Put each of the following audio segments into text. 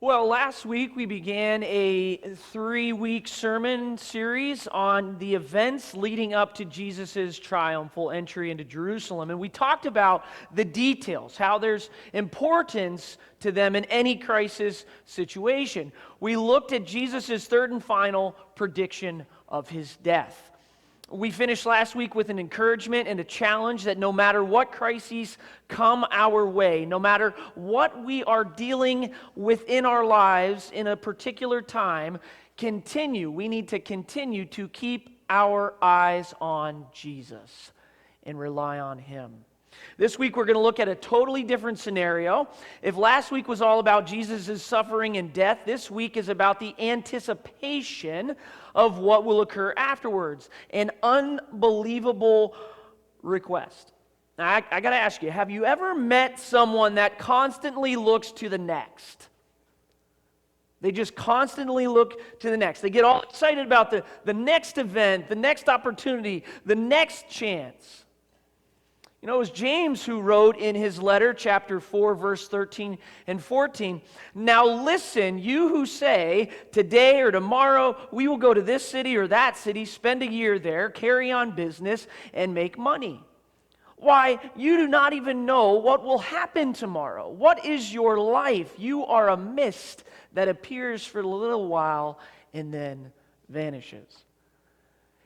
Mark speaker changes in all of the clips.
Speaker 1: Well, last week we began a 3-week sermon series on the events leading up to Jesus' triumphal entry into Jerusalem. And we talked about the details, how there's importance to them in any crisis situation. We looked at Jesus' third and final prediction of his death. We finished last week with an encouragement and a challenge that no matter what crises come our way, no matter what we are dealing with in our lives in a particular time, we need to continue to keep our eyes on Jesus and rely on Him. This week we're going to look at a totally different scenario. If last week was all about Jesus' suffering and death, this week is about the anticipation of what will occur afterwards. An unbelievable request. Now, I got to ask you, have you ever met someone that constantly looks to the next? They just constantly look to the next. They get all excited about the next event, the next opportunity, the next chance. You know, it was James who wrote in his letter, chapter 4, verse 13 and 14, "Now listen, you who say, today or tomorrow we will go to this city or that city, spend a year there, carry on business, and make money. Why, you do not even know what will happen tomorrow. What is your life? You are a mist that appears for a little while and then vanishes."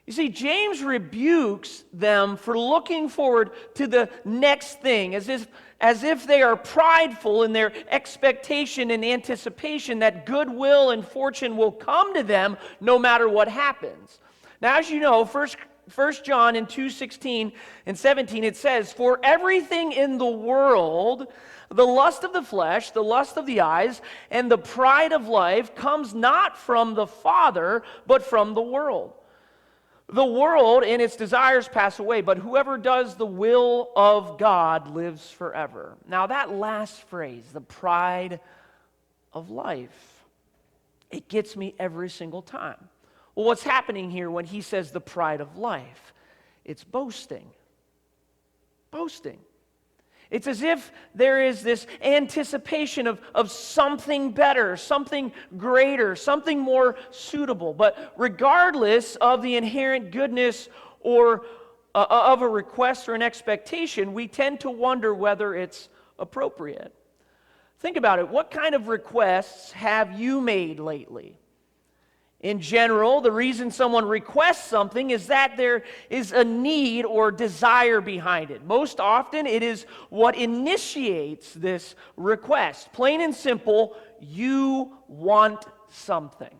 Speaker 1: You see, James rebukes them for looking forward to the next thing, as if they are prideful in their expectation and anticipation that goodwill and fortune will come to them no matter what happens. Now, as you know, 1 John in 2:16 and 17, it says, "For everything in the world, the lust of the flesh, the lust of the eyes, and the pride of life comes not from the Father, but from the world. The world and its desires pass away, but whoever does the will of God lives forever." Now that last phrase, the pride of life, it gets me every single time. Well, what's happening here when he says the pride of life? It's boasting. Boasting. It's as if there is this anticipation of something better, something greater, something more suitable. But regardless of the inherent goodness or of a request or an expectation, we tend to wonder whether it's appropriate. Think about it. What kind of requests have you made lately? In general, the reason someone requests something is that there is a need or desire behind it. Most often, it is what initiates this request. Plain and simple, you want something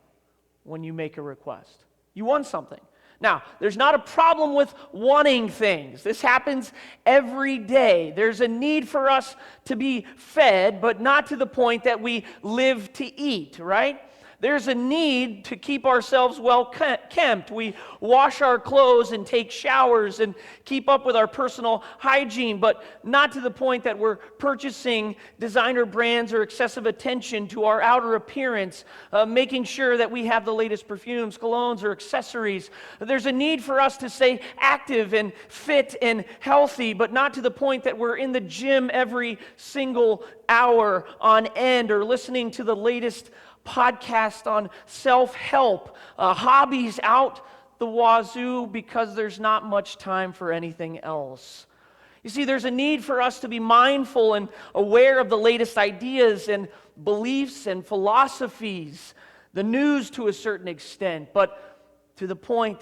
Speaker 1: when you make a request. You want something. Now, there's not a problem with wanting things. This happens every day. There's a need for us to be fed, but not to the point that we live to eat, right? There's a need to keep ourselves well kempt. We wash our clothes and take showers and keep up with our personal hygiene, but not to the point that we're purchasing designer brands or excessive attention to our outer appearance, making sure that we have the latest perfumes, colognes, or accessories. There's a need for us to stay active and fit and healthy, but not to the point that we're in the gym every single hour on end or listening to the latest podcast on self-help, hobbies out the wazoo because there's not much time for anything else. You see, there's a need for us to be mindful and aware of the latest ideas and beliefs and philosophies, the news to a certain extent, but not to the point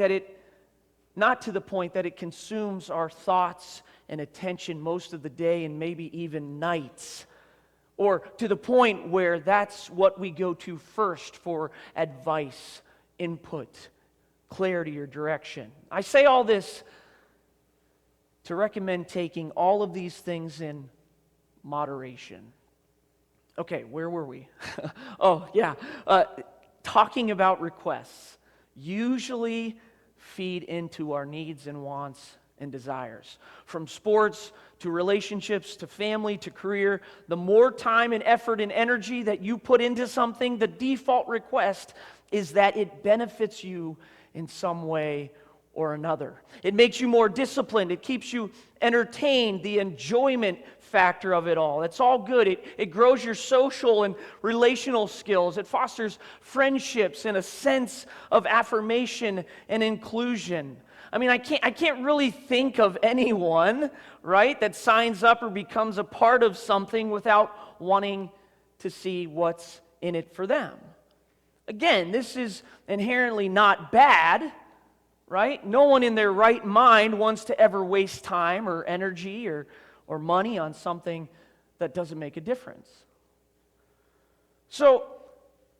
Speaker 1: that it consumes our thoughts and attention most of the day and maybe even nights. Or to the point where that's what we go to first for advice, input, clarity, or direction. I say all this to recommend taking all of these things in moderation. Okay, where were we? Talking about requests usually feed into our needs and wants and desires. From sports to relationships to family to career, the more time and effort and energy that you put into something, the default request is that it benefits you in some way or another. It makes you more disciplined. It keeps you entertained, the enjoyment factor of it all. It's all good. It grows your social and relational skills. It fosters friendships and a sense of affirmation and inclusion. I mean, I can't really think of anyone, right, that signs up or becomes a part of something without wanting to see what's in it for them. Again, this is inherently not bad, right? No one in their right mind wants to ever waste time or energy or money on something that doesn't make a difference. So,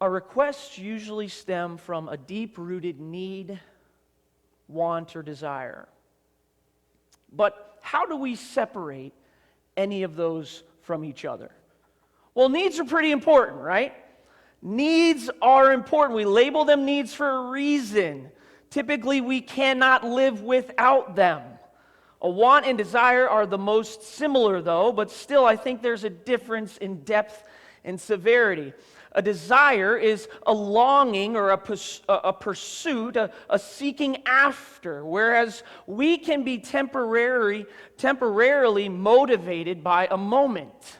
Speaker 1: our requests usually stem from a deep-rooted need, want, or desire. But how do we separate any of those from each other? Well, needs are pretty important, right? Needs are important. We label them needs for a reason. Typically, we cannot live without them. A want and desire are the most similar, though, but still, I think there's a difference in depth and severity. A desire is a longing or a pursuit, a seeking after, whereas we can be temporarily motivated by a moment.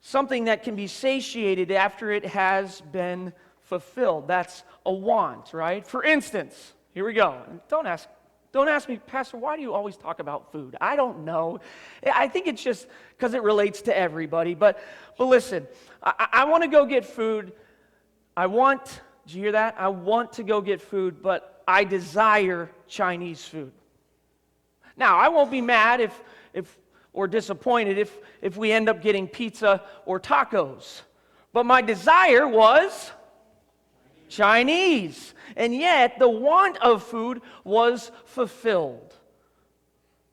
Speaker 1: Something that can be satiated after it has been fulfilled. That's a want, right? For instance, here we go. Don't ask me, Pastor, why do you always talk about food? I don't know. I think it's just because it relates to everybody. But listen, I want to go get food. Did you hear that? I want to go get food, but I desire Chinese food. Now, I won't be mad if or disappointed if we end up getting pizza or tacos. But my desire was Chinese. And yet, the want of food was fulfilled.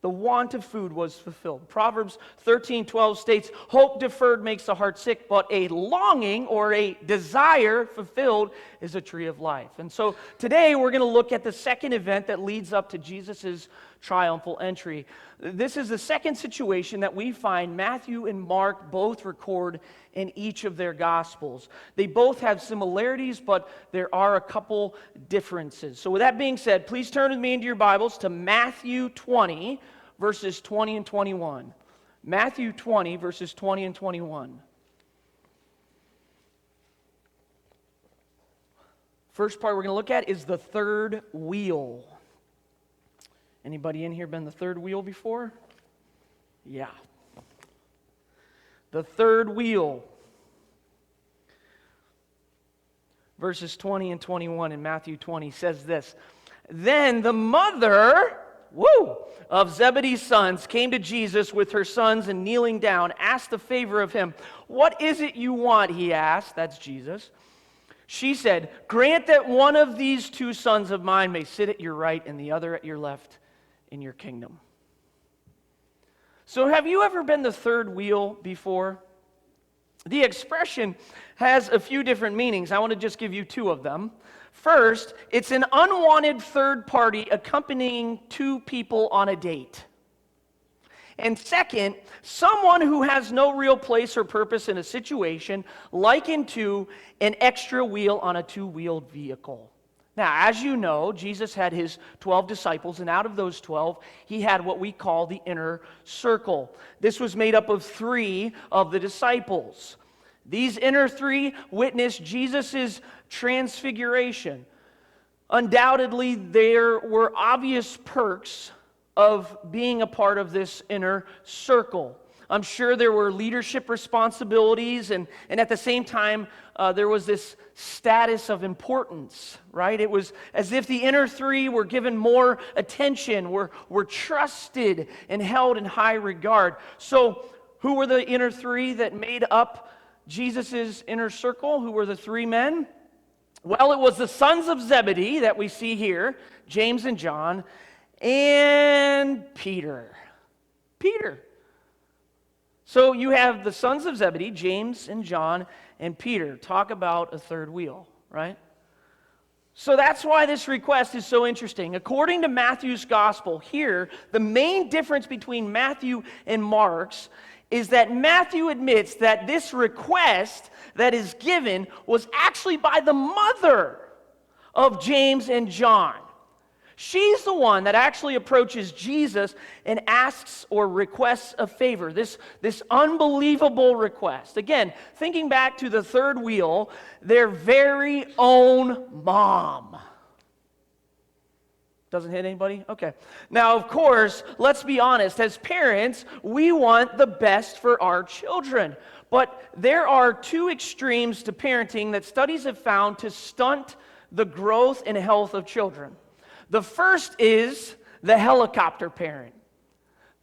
Speaker 1: The want of food was fulfilled. Proverbs 13:12 states, "Hope deferred makes the heart sick, but a longing or a desire fulfilled is a tree of life." And so today we're going to look at the second event that leads up to Jesus' triumphal entry. This is the second situation that we find Matthew and Mark both record in each of their Gospels. They both have similarities, but there are a couple differences. So with that being said, please turn with me into your Bibles to Matthew 20, verses 20 and 21. Matthew 20, verses 20 and 21. First part we're going to look at is the third wheel. Anybody in here been the third wheel before? Yeah. The third wheel. Verses 20 and 21 in Matthew 20 says this, "Then the mother, of Zebedee's sons came to Jesus with her sons and kneeling down, asked a favor of him. 'What is it you want?' he asked." That's Jesus. She said, "Grant that one of these two sons of mine may sit at your right and the other at your left in your kingdom." So have you ever been the third wheel before? The expression has a few different meanings. I want to just give you two of them. First, it's an unwanted third party accompanying two people on a date. And second, someone who has no real place or purpose in a situation, likened to an extra wheel on a two-wheeled vehicle. Now, as you know, Jesus had his 12 disciples, and out of those 12, he had what we call the inner circle. This was made up of 3 of the disciples. These inner 3 witnessed Jesus' transfiguration. Undoubtedly, there were obvious perks of being a part of this inner circle. I'm sure there were leadership responsibilities, and at the same time, there was this status of importance, right? It was as if the inner 3 were given more attention, were trusted and held in high regard. So, who were the inner 3 that made up Jesus' inner circle? Who were the 3 men? Well, it was the sons of Zebedee that we see here, James and John, and Peter. So you have the sons of Zebedee, James and John and Peter. Talk about a third wheel, right? So that's why this request is so interesting. According to Matthew's gospel here, the main difference between Matthew and Mark's is that Matthew admits that this request that is given was actually by the mother of James and John. She's the one that actually approaches Jesus and asks or requests a favor, this unbelievable request. Again, thinking back to the third wheel, their very own mom. Doesn't hit anybody? Okay. Now, of course, let's be honest. As parents, we want the best for our children. But there are two extremes to parenting that studies have found to stunt the growth and health of children. The first is the helicopter parent.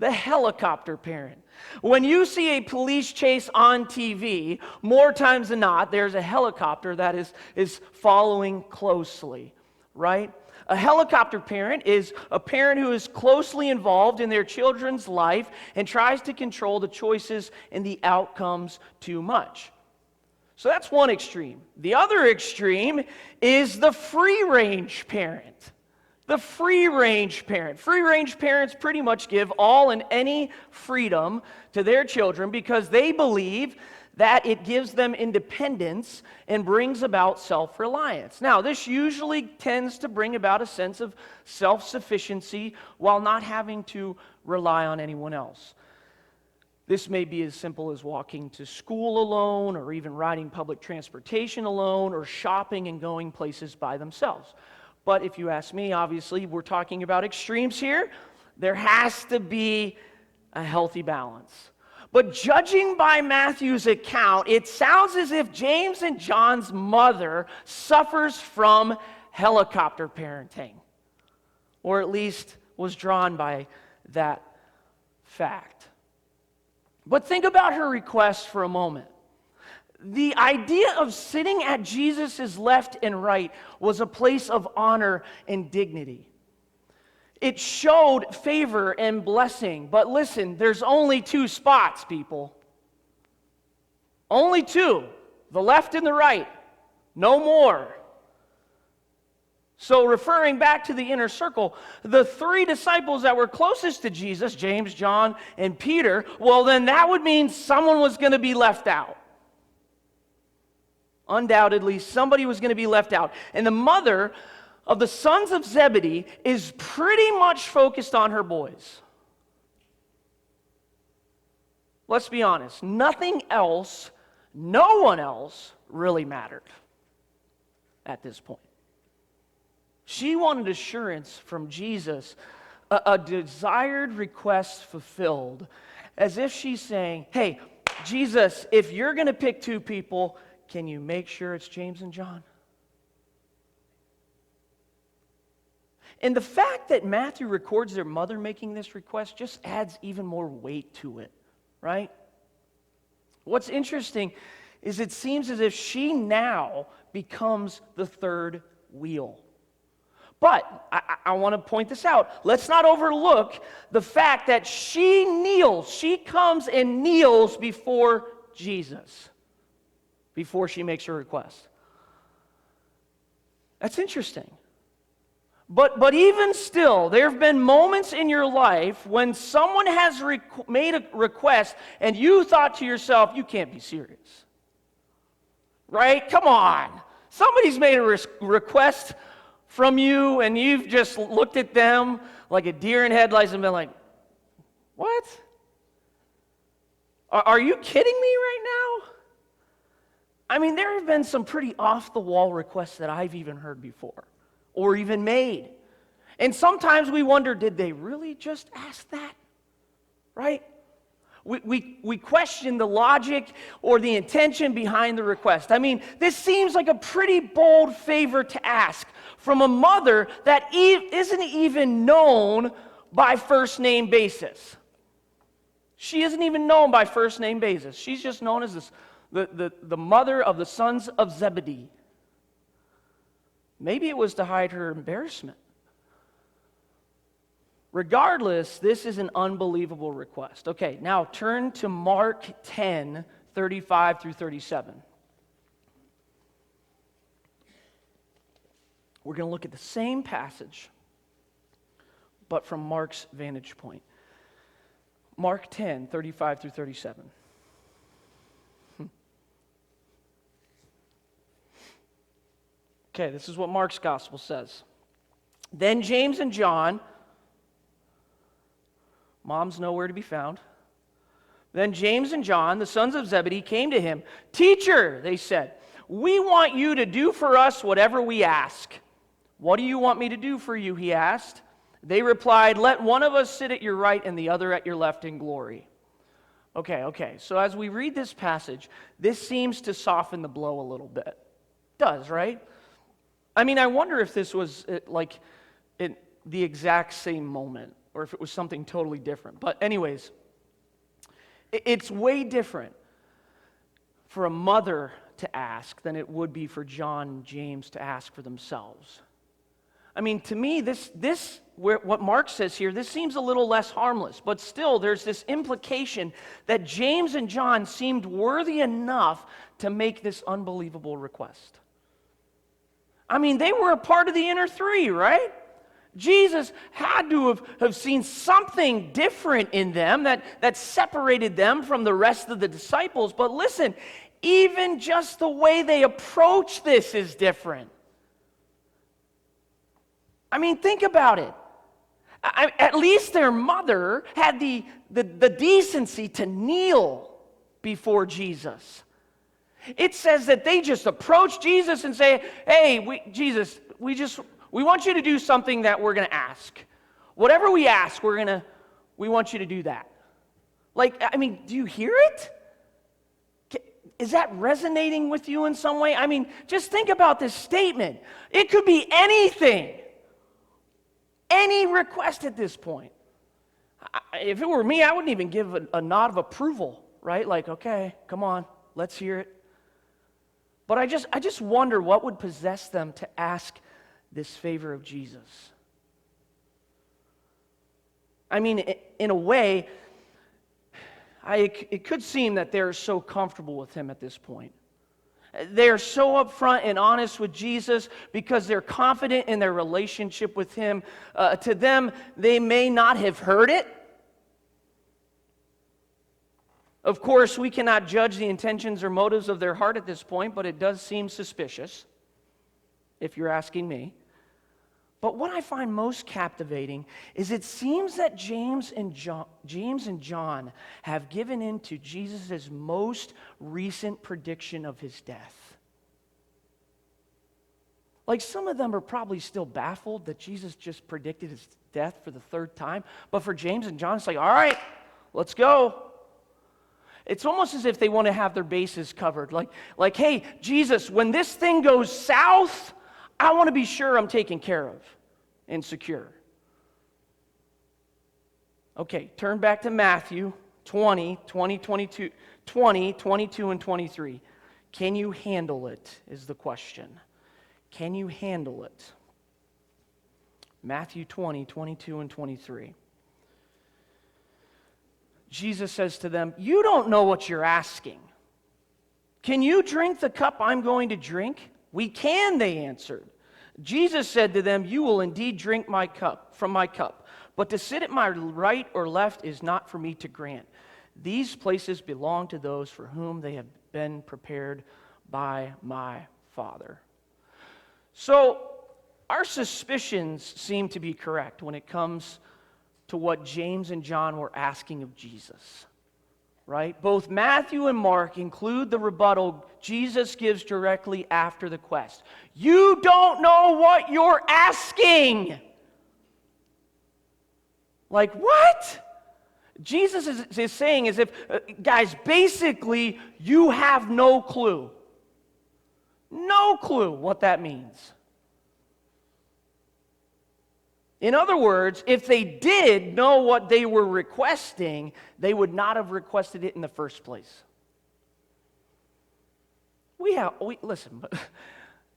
Speaker 1: The helicopter parent. When you see a police chase on TV, more times than not, there's a helicopter that is following closely, right? A helicopter parent is a parent who is closely involved in their children's life and tries to control the choices and the outcomes too much. So that's one extreme. The other extreme is the free-range parent. The free-range parent. Free-range parents pretty much give all and any freedom to their children because they believe that it gives them independence and brings about self-reliance. Now, this usually tends to bring about a sense of self-sufficiency while not having to rely on anyone else. This may be as simple as walking to school alone, or even riding public transportation alone, or shopping and going places by themselves. But if you ask me, obviously, we're talking about extremes here. There has to be a healthy balance. But judging by Matthew's account, it sounds as if James and John's mother suffers from helicopter parenting, or at least was drawn by that fact. But think about her request for a moment. The idea of sitting at Jesus' left and right was a place of honor and dignity. It showed favor and blessing. But listen, there's only two spots, people. Only two. The left and the right. No more. So referring back to the inner circle, the three disciples that were closest to Jesus, James, John, and Peter, well, then that would mean someone was going to be left out. Undoubtedly, somebody was going to be left out. And the mother of the sons of Zebedee is pretty much focused on her boys. Let's be honest. Nothing else, no one else really mattered at this point. She wanted assurance from Jesus, a desired request fulfilled, as if she's saying, hey, Jesus, if you're going to pick two people, can you make sure it's James and John? And the fact that Matthew records their mother making this request just adds even more weight to it, right? What's interesting is it seems as if she now becomes the third wheel. But I want to point this out. Let's not overlook the fact that she comes and kneels before Jesus before she makes her request. That's interesting. But even still, there have been moments in your life when someone has made a request and you thought to yourself, you can't be serious. Right? Come on. Somebody's made a request from you and you've just looked at them like a deer in headlights and been like, what? Are you kidding me right now? I mean, there have been some pretty off-the-wall requests that I've even heard before, or even made. And sometimes we wonder, did they really just ask that? Right? We question the logic or the intention behind the request. I mean, this seems like a pretty bold favor to ask from a mother that isn't even known by first name basis. She isn't even known by first name basis. She's just known as the mother of the sons of Zebedee. Maybe it was to hide her embarrassment. Regardless, this is an unbelievable request. Okay, now turn to Mark 10, 35 through 37. We're going to look at the same passage, but from Mark's vantage point. Mark 10, 35 through 37. Okay, this is what Mark's gospel says. Then James and John, mom's nowhere to be found. Then James and John, the sons of Zebedee, came to him. Teacher, they said, we want you to do for us whatever we ask. What do you want me to do for you, he asked. They replied, let one of us sit at your right and the other at your left in glory. Okay. So as we read this passage, this seems to soften the blow a little bit. It does, right? I mean, I wonder if this was like the exact same moment or if it was something totally different. But anyways, it's way different for a mother to ask than it would be for John and James to ask for themselves. I mean, to me, what Mark says here, this seems a little less harmless, but still there's this implication that James and John seemed worthy enough to make this unbelievable request. I mean, they were a part of the inner three, right? Jesus had to have seen something different in them that separated them from the rest of the disciples. But listen, even just the way they approach this is different. I mean, think about it. At least their mother had the decency to kneel before Jesus. It says that they just approach Jesus and say, hey, Jesus, we want you to do something that we're going to ask. Whatever we ask, we want you to do that. Like, I mean, do you hear it? Is that resonating with you in some way? I mean, just think about this statement. It could be anything. Any request at this point. If it were me, I wouldn't even give a nod of approval, right? Like, okay, come on, let's hear it. But I just wonder what would possess them to ask this favor of Jesus. I mean, in a way, it could seem that they're so comfortable with him at this point. They're so upfront and honest with Jesus because they're confident in their relationship with him. To them, they may not have heard it. Of course, we cannot judge the intentions or motives of their heart at this point, but it does seem suspicious, if you're asking me. But what I find most captivating is it seems that James and John have given in to Jesus' most recent prediction of his death. Like, some of them are probably still baffled that Jesus just predicted his death for the third time. But for James and John, it's like, all right, let's go. It's almost as if they want to have their bases covered. Like, hey, Jesus, when this thing goes south, I want to be sure I'm taken care of and secure. Okay, turn back to Matthew 22, and 23. Can you handle it, is the question. Can you handle it? Matthew 22, and 23. Jesus says to them, you don't know what you're asking. Can you drink the cup I'm going to drink? We can, they answered. Jesus said to them, you will indeed drink from my cup, but to sit at my right or left is not for me to grant. These places belong to those for whom they have been prepared by my Father. So, our suspicions seem to be correct when it comes to what James and John were asking of Jesus, right? Both Matthew and Mark include the rebuttal Jesus gives directly after the quest. You don't know what you're asking. Like, what? Jesus is saying as if, guys, basically, you have no clue. No clue what that means. In other words, if they did know what they were requesting, they would not have requested it in the first place. Listen, but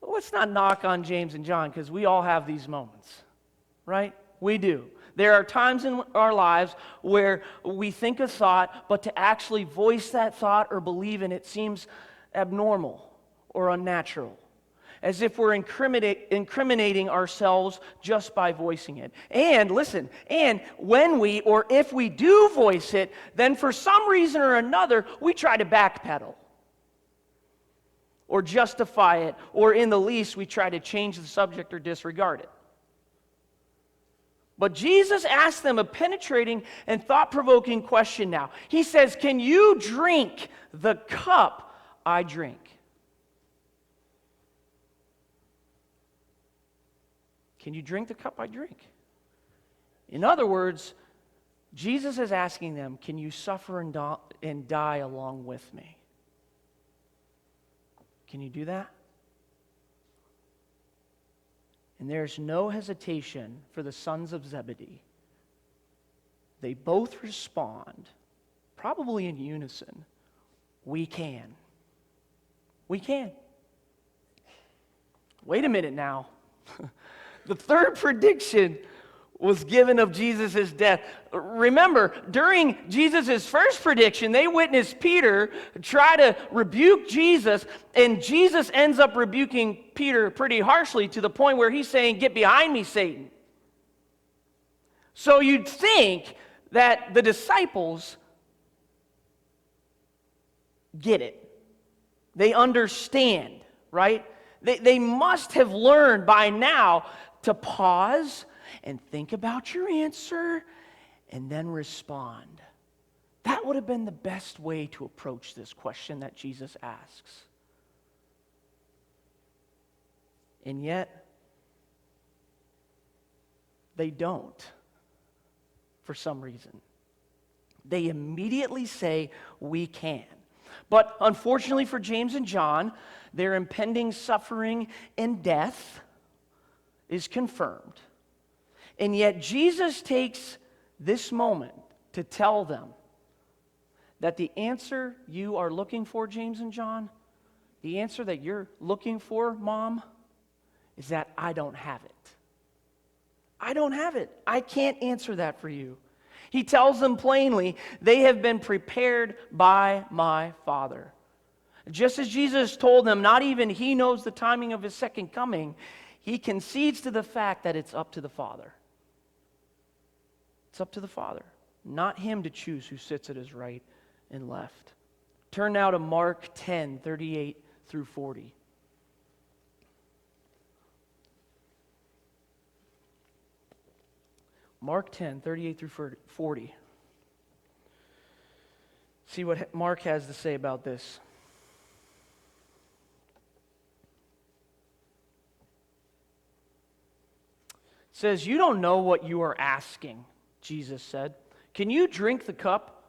Speaker 1: let's not knock on James and John because we all have these moments, right? We do. There are times in our lives where we think a thought, but to actually voice that thought or believe in it seems abnormal or unnatural. As if we're incriminating ourselves just by voicing it. And listen, and when we, or if we do voice it, then for some reason or another, we try to backpedal. Or justify it, or in the least, we try to change the subject or disregard it. But Jesus asked them a penetrating and thought-provoking question now. He says, "Can you drink the cup I drink?" Can you drink the cup I drink? In other words, Jesus is asking them, can you suffer and die along with me? Can you do that? And there's no hesitation for the sons of Zebedee. They both respond, probably in unison, we can. We can. Wait a minute now. The third prediction was given of Jesus' death. Remember, during Jesus' first prediction, they witnessed Peter try to rebuke Jesus, and Jesus ends up rebuking Peter pretty harshly to the point where he's saying, "Get behind me, Satan." So you'd think that the disciples get it. They understand, right? They must have learned by now to pause and think about your answer and then respond. That would have been the best way to approach this question that Jesus asks. And yet, they don't, for some reason. They immediately say, we can. But unfortunately for James and John, their impending suffering and death is confirmed. And yet Jesus takes this moment to tell them that the answer you are looking for, James and John, the answer that you're looking for, Mom, is that I don't have it. I don't have it. I can't answer that for you. He tells them plainly, they have been prepared by my Father. Just as Jesus told them, not even he knows the timing of his second coming, he concedes to the fact that it's up to the Father. It's up to the Father, not him to choose who sits at his right and left. Turn now to Mark 10, 38 through 40. Mark 10, 38 through 40. See what Mark has to say about this. It says, "You don't know what you are asking," Jesus said. "Can you drink the cup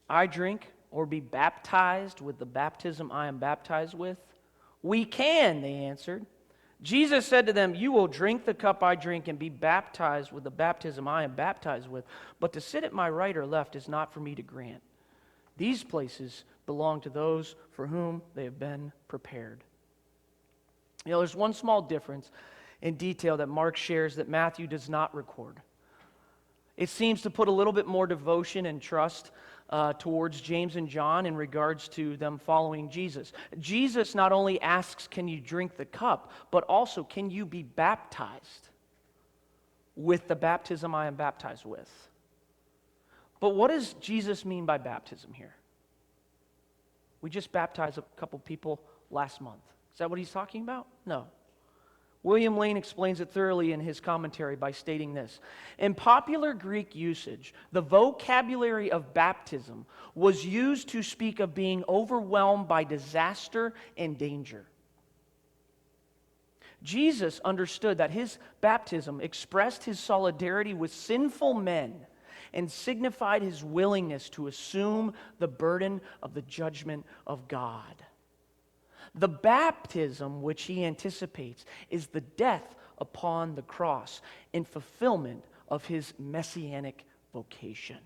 Speaker 1: I drink, or be baptized with the baptism I am baptized with?" "We can," they answered. Jesus said to them, "You will drink the cup I drink and be baptized with the baptism I am baptized with, but to sit at my right or left is not for me to grant. These places belong to those for whom they have been prepared." You know, there's one small difference in detail that Mark shares that Matthew does not record. It seems to put a little bit more devotion and trust towards James and John in regards to them following Jesus. Jesus not only asks, can you drink the cup, but also, can you be baptized with the baptism I am baptized with? But what does Jesus mean by baptism here? We just baptized a couple people last month. Is that what he's talking about? No. William Lane explains it thoroughly in his commentary by stating this. In popular Greek usage, the vocabulary of baptism was used to speak of being overwhelmed by disaster and danger. Jesus understood that his baptism expressed his solidarity with sinful men and signified his willingness to assume the burden of the judgment of God. The baptism which he anticipates is the death upon the cross in fulfillment of his messianic vocation.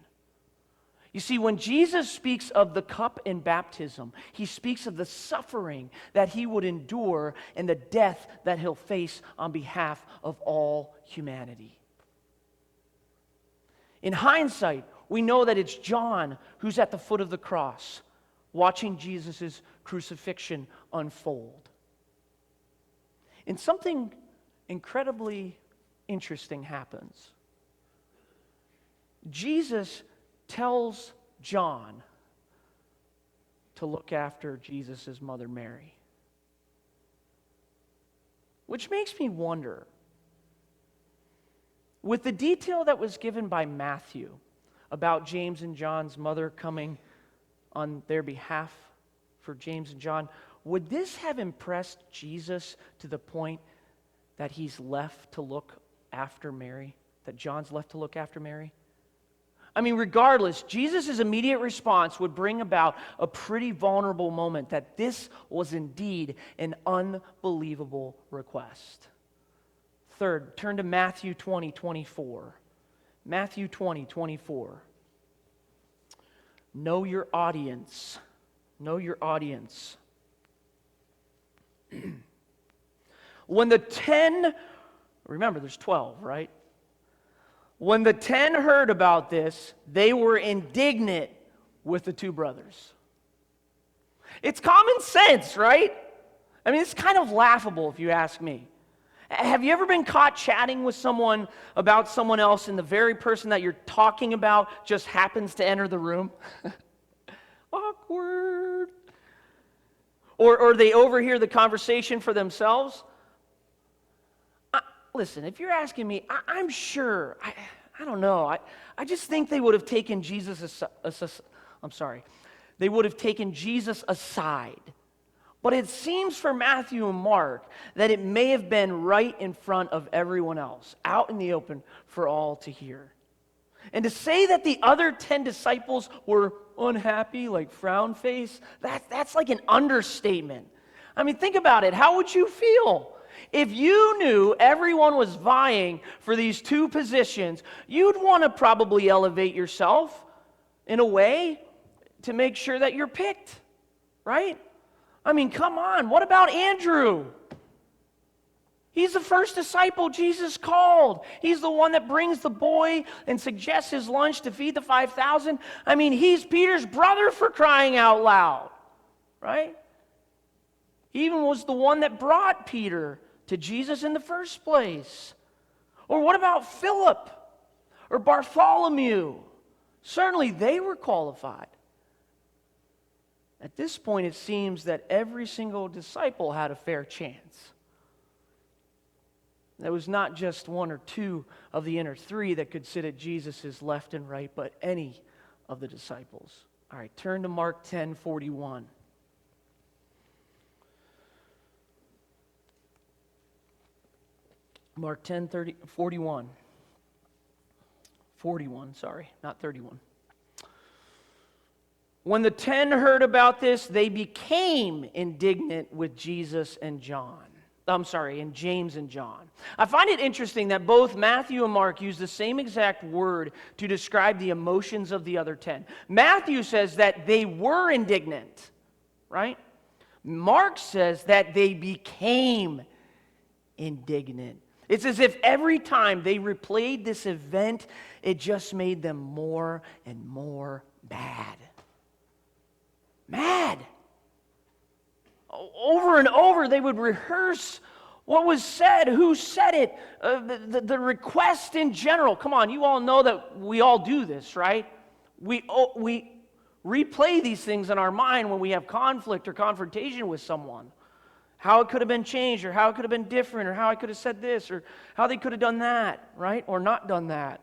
Speaker 1: You see, when Jesus speaks of the cup in baptism, he speaks of the suffering that he would endure and the death that he'll face on behalf of all humanity. In hindsight, we know that it's John who's at the foot of the cross, watching Jesus' crucifixion unfold. And something incredibly interesting happens. Jesus tells John to look after Jesus' mother Mary. Which makes me wonder, with the detail that was given by Matthew about James and John's mother coming on their behalf for James and John, would this have impressed Jesus to the point that he's left to look after Mary, that John's left to look after Mary? I mean, regardless, Jesus' immediate response would bring about a pretty vulnerable moment that this was indeed an unbelievable request. Third, turn to Matthew 20:24. Matthew 20:24. Know your audience. Know your audience. When the 10, remember there's 12, right? When the 10 heard about this, they were indignant with the two brothers. It's common sense, right? I mean, it's kind of laughable if you ask me. Have you ever been caught chatting with someone about someone else and the very person that you're talking about just happens to enter the room? Awkward. Or they overhear the conversation for themselves? Listen, if you're asking me, I'm sure, I don't know, I just think they would have taken Jesus they would have taken Jesus aside. But it seems for Matthew and Mark that it may have been right in front of everyone else, out in the open for all to hear. And to say that the other 10 disciples were unhappy, like frown face, that's like an understatement. I mean, think about it. How would you feel? If you knew everyone was vying for these two positions, you'd want to probably elevate yourself in a way to make sure that you're picked, right? I mean, come on. What about Andrew? He's the first disciple Jesus called. He's the one that brings the boy and suggests his lunch to feed the 5,000. I mean, he's Peter's brother, for crying out loud, right? He even was the one that brought Peter to Jesus in the first place. Or what about Philip or Bartholomew? Certainly they were qualified. At this point, it seems that every single disciple had a fair chance. There was not just one or two of the inner three that could sit at Jesus' left and right, but any of the disciples. All right, turn to Mark 10:41. Mark 10:41. 41, sorry, not 31. When the 10 heard about this, they became indignant with Jesus and John. And James and John. I find it interesting that both Matthew and Mark use the same exact word to describe the emotions of the other 10. Matthew says that they were indignant, right? Mark says that they became indignant. It's as if every time they replayed this event, it just made them more and more mad. Mad. Over and over, they would rehearse what was said, who said it, the request in general. Come on, you all know that we all do this, right? We replay these things in our mind when we have conflict or confrontation with someone. How it could have been changed, or how it could have been different, or how I could have said this, or how they could have done that, right? Or not done that.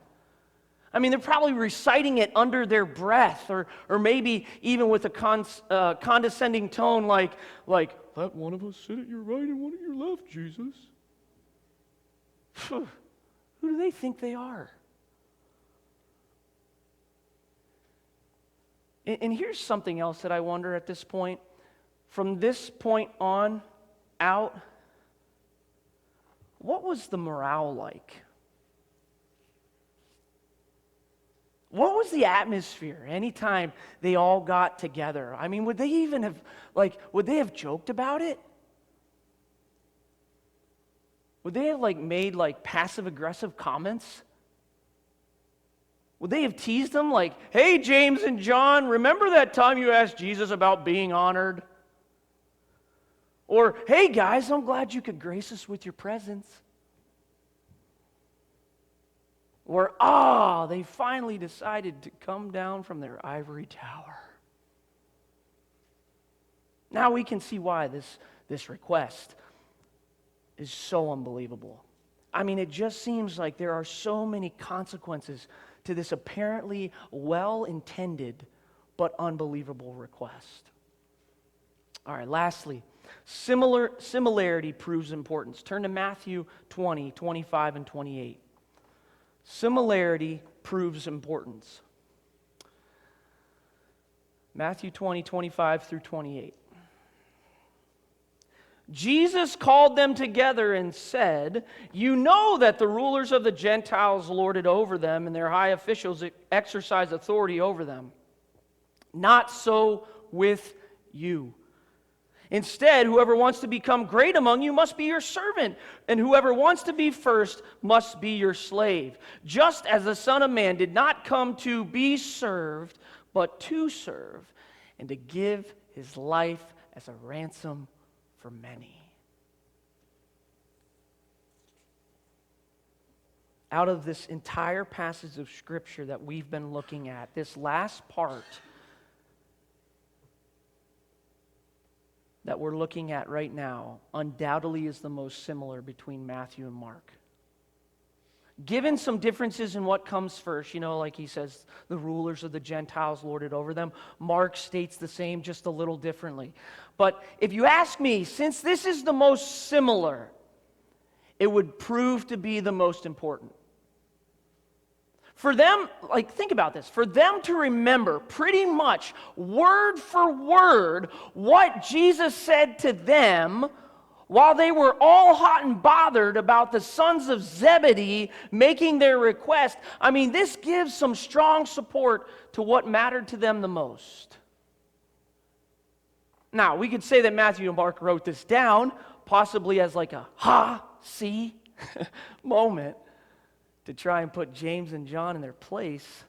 Speaker 1: I mean, they're probably reciting it under their breath, or maybe even with a condescending tone like, let one of us sit at your right and one at your left, Jesus. Who do they think they are? And here's something else that I wonder at this point. From this point on out, what was the morale like? What was the atmosphere anytime they all got together? I mean, would they even have, would they have joked about it? Would they have, made, passive-aggressive comments? Would they have teased them like, hey, James and John, remember that time you asked Jesus about being honored? Or, hey, guys, I'm glad you could grace us with your presence. Or, they finally decided to come down from their ivory tower. Now we can see why this request is so unbelievable. I mean, it just seems like there are so many consequences to this apparently well-intended but unbelievable request. All right, lastly, similarity proves importance. Turn to Matthew 20, 25, and 28. Similarity proves importance. Matthew 20, 25 through 28. Jesus called them together and said, "You know that the rulers of the Gentiles lord it over them, and their high officials exercise authority over them. Not so with you. Instead, whoever wants to become great among you must be your servant, and whoever wants to be first must be your slave. Just as the Son of Man did not come to be served, but to serve, and to give his life as a ransom for many." Out of this entire passage of Scripture that we've been looking at, this last part that we're looking at right now undoubtedly is the most similar between Matthew and Mark. Given some differences in what comes first, like he says, the rulers of the Gentiles lord it over them, Mark states the same, just a little differently. But if you ask me, since this is the most similar, it would prove to be the most important. For them, think about this, for them to remember pretty much word for word what Jesus said to them while they were all hot and bothered about the sons of Zebedee making their request, this gives some strong support to what mattered to them the most. Now, we could say that Matthew and Mark wrote this down, possibly as a see moment to try and put James and John in their place.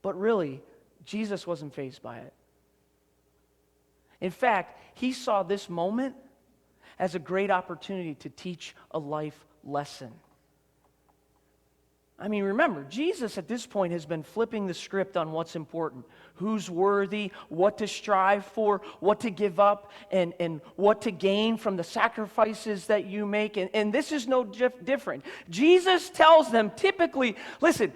Speaker 1: But really, Jesus wasn't fazed by it. In fact, he saw this moment as a great opportunity to teach a life lesson. Remember, Jesus at this point has been flipping the script on what's important. Who's worthy, what to strive for, what to give up, and what to gain from the sacrifices that you make. And this is no different. Jesus tells them typically, this is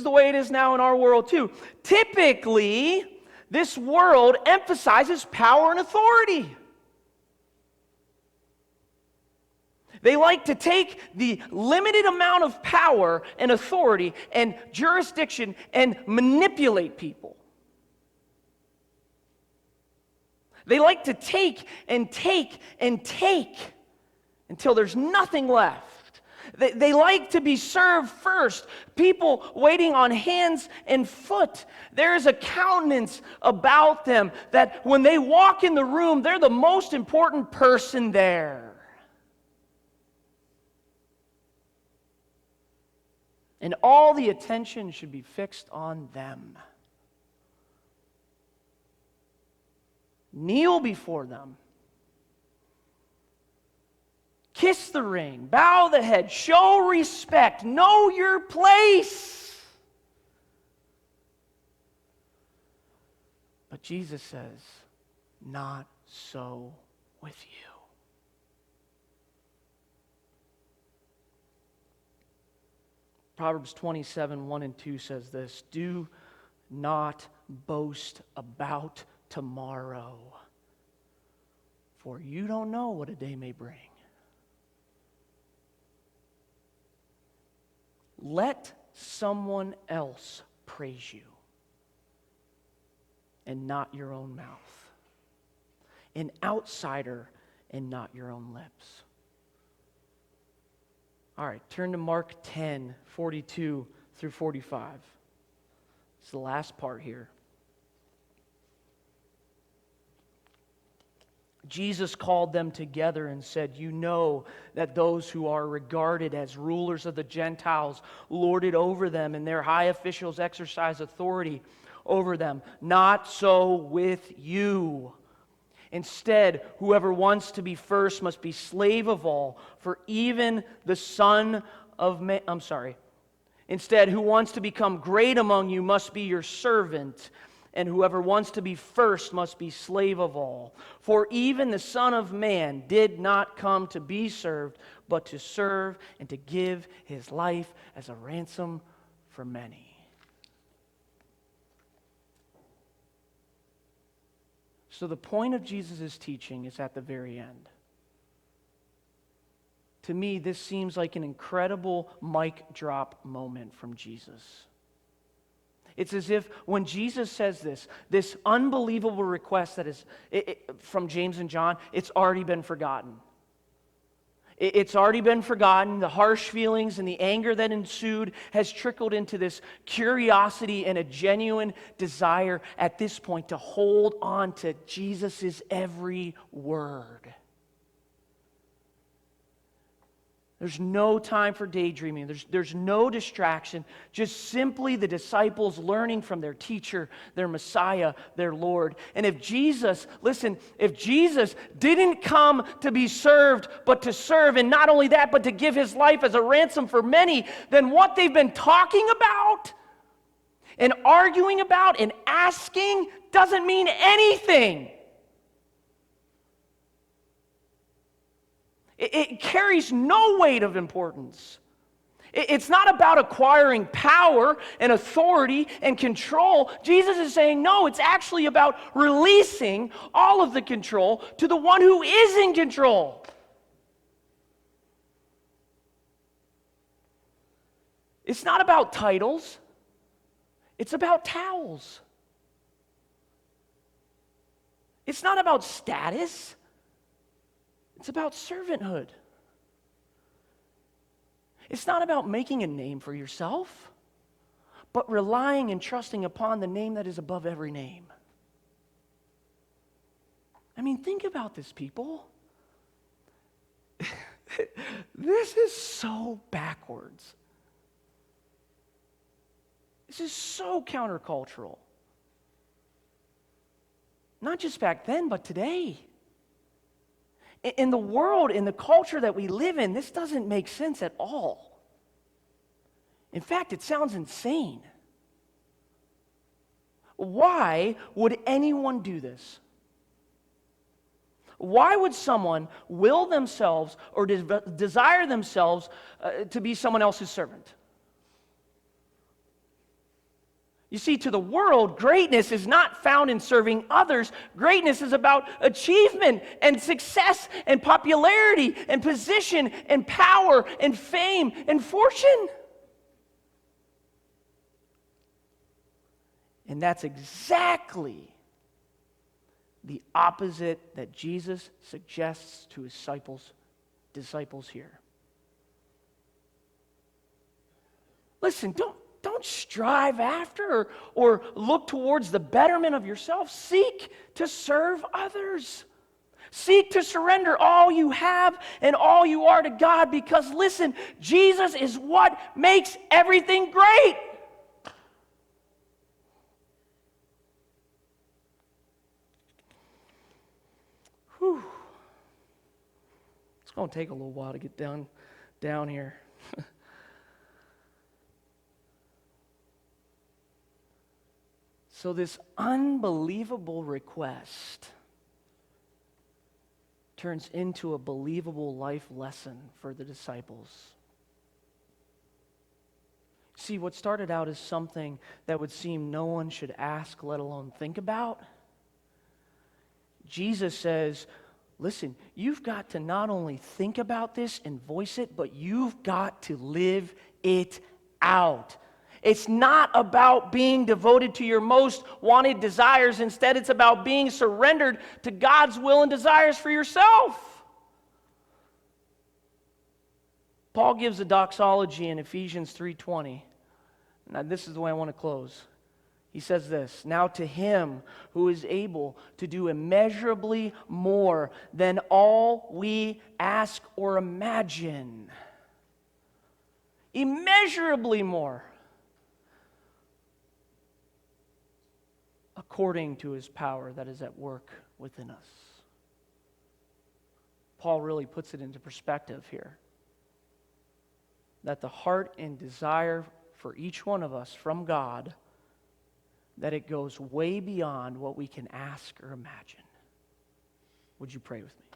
Speaker 1: the way it is now in our world too. Typically, this world emphasizes power and authority. They like to take the limited amount of power and authority and jurisdiction and manipulate people. They like to take and take and take until there's nothing left. They like to be served first. People waiting on hands and foot. There is a countenance about them that when they walk in the room, they're the most important person there. And all the attention should be fixed on them. Kneel before them. Kiss the ring. Bow the head. Show respect. Know your place. But Jesus says, not so with you. Proverbs 27, 1 and 2 says this, "Do not boast about tomorrow, for you don't know what a day may bring." Let someone else praise you, and not your own mouth. An outsider, and not your own lips. All right, turn to Mark 10, 42 through 45. It's the last part here. Jesus called them together and said, "You know that those who are regarded as rulers of the Gentiles lord it over them, and their high officials exercise authority over them. Not so with you. Instead, whoever wants to be first must be slave of all, for even the Son of Man..." Instead, who wants to become great among you must be your servant, And whoever wants to be first must be slave of all. For even the Son of Man did not come to be served, but to serve and to give his life as a ransom for many. So the point of Jesus' teaching is at the very end. To me, this seems like an incredible mic drop moment from Jesus. It's as if when Jesus says this unbelievable request that is from James and John, it's already been forgotten. It's already been forgotten. The harsh feelings and the anger that ensued has trickled into this curiosity and a genuine desire at this point to hold on to Jesus' every word. There's no time for daydreaming. There's no distraction. Just simply the disciples learning from their teacher, their Messiah, their Lord. And if Jesus didn't come to be served, but to serve, and not only that, but to give his life as a ransom for many, then what they've been talking about and arguing about and asking doesn't mean anything. It carries no weight of importance. It's not about acquiring power and authority and control. Jesus is saying, no, it's actually about releasing all of the control to the one who is in control. It's not about titles. It's about towels. It's not about status. It's about servanthood. It's not about making a name for yourself, but relying and trusting upon the name that is above every name. I mean, think about this, people. This is so backwards. This is so countercultural. Not just back then, but today. In the world, in the culture that we live in, this doesn't make sense at all. In fact, it sounds insane. Why would anyone do this? Why would someone will themselves or desire themselves to be someone else's servant? You see, to the world, greatness is not found in serving others. Greatness is about achievement and success and popularity and position and power and fame and fortune. And that's exactly the opposite that Jesus suggests to his disciples here. Listen, don't strive after or look towards the betterment of yourself. Seek to serve others. Seek to surrender all you have and all you are to God, because listen, Jesus is what makes everything great. Whew. It's going to take a little while to get down here. So this unbelievable request turns into a believable life lesson for the disciples. See, what started out as something that would seem no one should ask, let alone think about, Jesus says, listen, you've got to not only think about this and voice it, but you've got to live it out. It's not about being devoted to your most wanted desires. Instead, it's about being surrendered to God's will and desires for yourself. Paul gives a doxology in Ephesians 3:20. Now, this is the way I want to close. He says this, now to him who is able to do immeasurably more than all we ask or imagine. Immeasurably more. According to his power that is at work within us. Paul really puts it into perspective here. That the heart and desire for each one of us from God that it goes way beyond what we can ask or imagine. Would you pray with me?